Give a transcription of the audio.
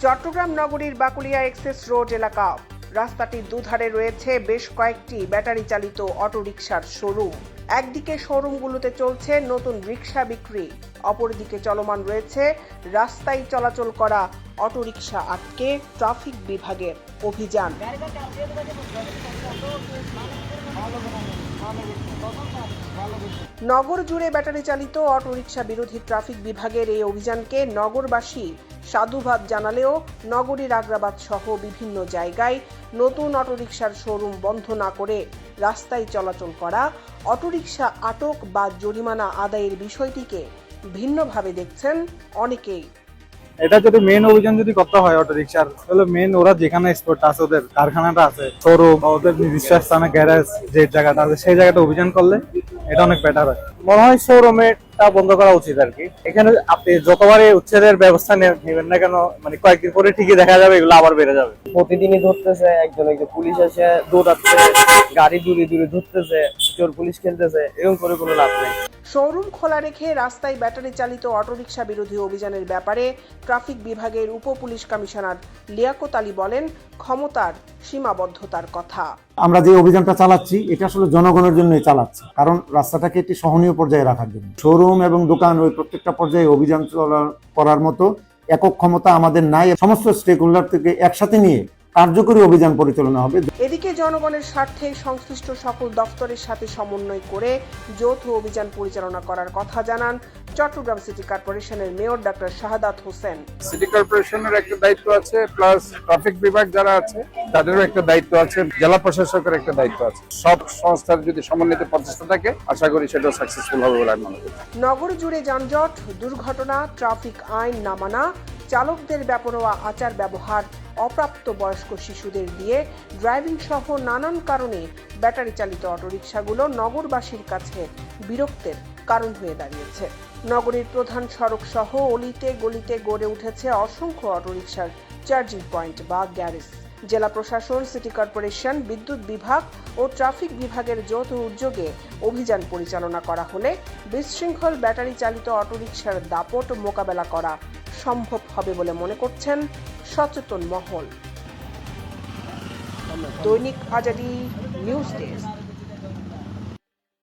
চট্টগ্রাম নগরীর Bakulia access road এলাকা। রাস্তাটির দুধারে রয়েছে বেশ কয়েকটি ব্যাটারি চালিত অটোরিকশার শোরুম। একদিকে শোরুমগুলোতে চলছে নতুন রিকশা বিক্রি, অপরদিকে চলমান রয়েছে রাস্তায় চলাচল করা অটোরিকশা আটকে ট্রাফিক বিভাগের অভিযান। নগর জুড়ে ব্যাটারি চালিত অটোরিকশা বিরোধী ট্রাফিক বিভাগের এই অভিযানকে নগরবাসী সাধুবাদ জানালেও নগরীর আগ্রাবাদ সহ বিভিন্ন জায়গায় নতুন অটোরিকশার শোরুম বন্ধ না করে রাস্তায় চলাচল করা, অটোরিকশা আটক বা জরিমানা আদায়ের বিষয়টিকে ভিন্নভাবে দেখছেন অনেকেই। এটা যদি মেন অভিযান যদি করতে হয় অটো রিক্সার, তাহলে মেন ওরা যেখানে এক্সপোর্ট আছে, ওদের কারখানাটা আছে, শোরুম, ওদের নিজস্ব স্থানে গ্যারেজ যে জায়গাটা আছে, সেই জায়গাটা অভিযান করলে এটা অনেক বেটার হয়। মনে হয় শোরুমেটা বন্ধ করা উচিত আর কি। এখানে আপনি যতবারই উচ্ছেদের ব্যবস্থা নেবেন না কেন, মানে কয়েকদিন পরে ঠিকই দেখা যাবে এগুলো আবার বেড়ে যাবে। প্রতিদিনই ধরতেছে, একজন পুলিশ এসে দৌড়াচ্ছে, গাড়ি দূরে দূরে ধরতেছে, চোর পুলিশ খেলতেছে, এরকম করে কোনো লাভ নেই। শোরুম খোলা রেখে রাস্তায় ব্যাটারি চালিত অটোরিকশা বিরোধী অভিযানের ব্যাপারে ট্রাফিক বিভাগের উপ পুলিশ কমিশনার লিয়াকত আলী বলেন, ক্ষমতার সীমাবদ্ধতার কথা। আমরা যে অভিযানটা চালাচ্ছি এটা আসলে জনগণের জন্যই চালাচ্ছি, কারণ রাস্তাটাকে একটি সহনীয় পর্যায়ে রাখার জন্য। শোরুম এবং দোকান ওই প্রত্যেকটা পর্যায়ে অভিযান করার মতো একক ক্ষমতা আমাদের নাই। সমস্ত স্টেক হোল্ডার থেকে একসাথে নিয়ে কার্যকরী অভিযান পরিচালনা হবে। এদিকে জনগণের স্বার্থে সংশ্লিষ্ট সকল দপ্তরের সাথে সমন্বয় করে যৌথ অভিযান পরিচালনা করার কথা জানান চট্টগ্রাম সিটি কর্পোরেশনের mayor doctor Shahadat Hossain. City কর্পোরেশনের একটা দায়িত্ব আছে, প্লাস ট্রাফিক বিভাগ যারা আছে তাদেরও একটা দায়িত্ব আছে, জেলা প্রশাসকের একটা দায়িত্ব আছে। সব সংস্থার যদি সমন্বিত প্রচেষ্টা থাকে, আশা করি সেটাও সাকসেসফুল হবে বলে আমি মনে করি। নগর জুড়ে যানজট, দুর্ঘটনা, ট্রাফিক আইন না মানা, চালকদের বেপরোয়া আচার ব্যবহার, অপ্রাপ্ত বয়স্ক শিশুদের দিয়ে ড্রাইভিং সহ নানান কারণে ব্যাটারি চালিত অটোরিকশাগুলো নগরবাসীর কাছে বিরক্তের কারণ হয়ে দাঁড়িয়েছে। নগরীর প্রধান সড়ক সহ অলিতে গলিতে গড়ে উঠেছে অসংখ্য অটোরিকশার চার্জিং পয়েন্ট বা গ্যারেজ। জেলা প্রশাসন, সিটি কর্পোরেশন, বিদ্যুৎ বিভাগ ও ট্রাফিক বিভাগের যৌথ উদ্যোগে অভিযান পরিচালনা করা হলে বিশৃঙ্খল ব্যাটারি চালিত অটোরিকশার দাপট মোকাবেলা করা সম্ভব হবে বলে মনে করছেন সচেতন মহল। দৈনিক আজাদী নিউজ ডেস্ক।